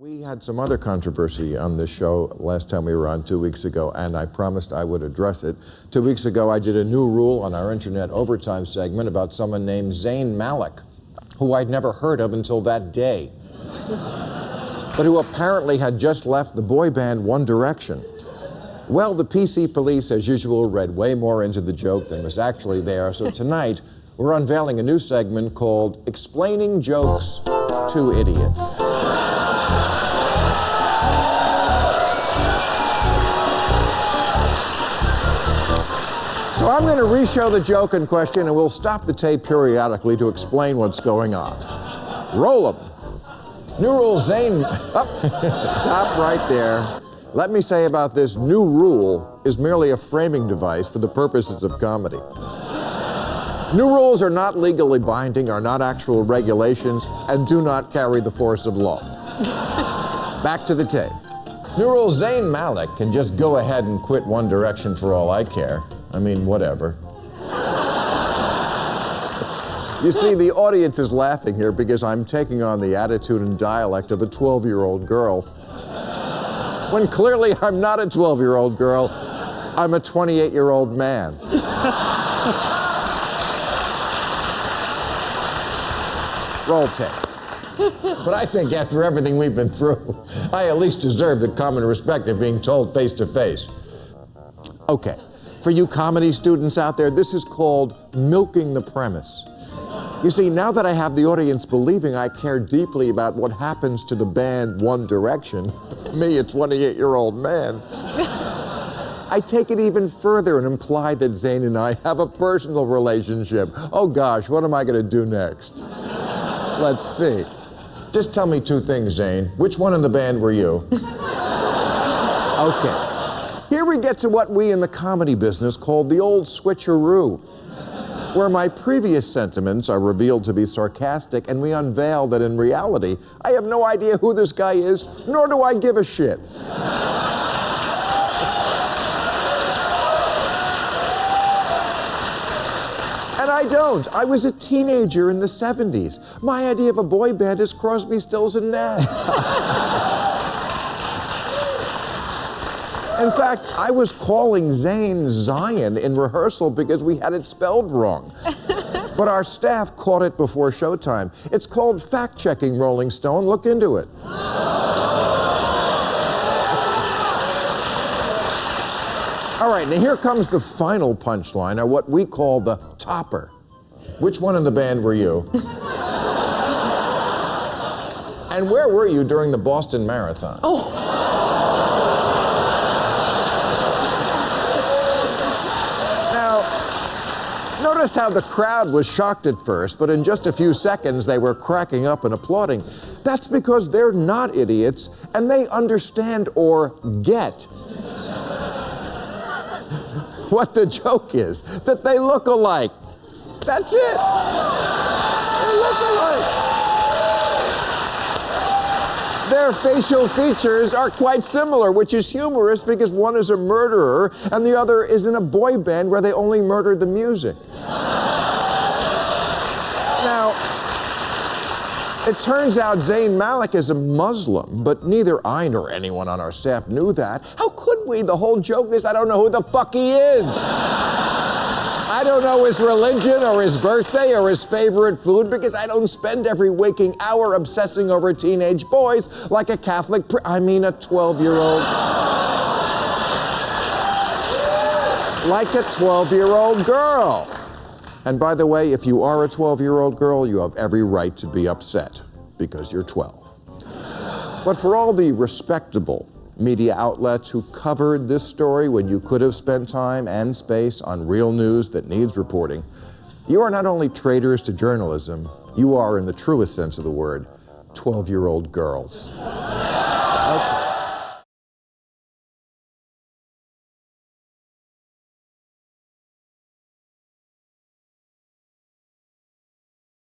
We had some other controversy on this show last time we were on 2 weeks ago, and I promised I would address it. 2 weeks ago, I did a new rule on our Internet Overtime segment about someone named Zayn Malik, who I'd never heard of until that day, but who apparently had just left the boy band One Direction. Well, the PC police, as usual, read way more into the joke than was actually there, so tonight, we're unveiling a new segment called Explaining Jokes to Idiots. So I'm going to re-show the joke in question, and we'll stop the tape periodically to explain what's going on. Roll 'em. New rule, Zayn... Oh, stop right there. Let me say about this, new rule is merely a framing device for the purposes of comedy. New rules are not legally binding, are not actual regulations, and do not carry the force of law. Back to the tape. New rule, Zayn Malik can just go ahead and quit One Direction for all I care. I mean, whatever. You see, the audience is laughing here because I'm taking on the attitude and dialect of a 12-year-old girl, when clearly I'm not a 12-year-old girl, I'm a 28-year-old man. Roll tape. But I think after everything we've been through, I at least deserve the common respect of being told face to face. Okay. For you comedy students out there, this is called milking the premise. You see, now that I have the audience believing I care deeply about what happens to the band One Direction, me, a 28-year-old man, I take it even further and imply that Zayn and I have a personal relationship. Oh gosh, what am I going to do next? Let's see. Just tell me two things, Zayn. Which one in the band were you? Okay. Here we get to what we in the comedy business call the Old Switcheroo, where my previous sentiments are revealed to be sarcastic and we unveil that in reality, I have no idea who this guy is, nor do I give a shit. And I don't. I was a teenager in the 70s. My idea of a boy band is Crosby, Stills, and Nash. In fact, I was calling Zayn Zion in rehearsal because we had it spelled wrong. But our staff caught it before showtime. It's called fact-checking, Rolling Stone. Look into it. All right, now here comes the final punchline, or what we call the topper. Which one in the band were you? And where were you during the Boston Marathon? Oh. Notice how the crowd was shocked at first, but in just a few seconds they were cracking up and applauding. That's because they're not idiots, and they understand or get what the joke is, that they look alike. That's it. They look alike. Their facial features are quite similar, which is humorous because one is a murderer and the other is in a boy band where they only murdered the music. Now, it turns out Zayn Malik is a Muslim, but neither I nor anyone on our staff knew that. How could we? The whole joke is I don't know who the fuck he is. I don't know his religion or his birthday or his favorite food because I don't spend every waking hour obsessing over teenage boys like a Catholic a 12-year-old. Like a 12-year-old girl. And by the way, if you are a 12-year-old girl, you have every right to be upset because you're 12. But for all the respectable media outlets who covered this story when you could have spent time and space on real news that needs reporting, you are not only traitors to journalism, you are, in the truest sense of the word, 12-year-old girls. Okay.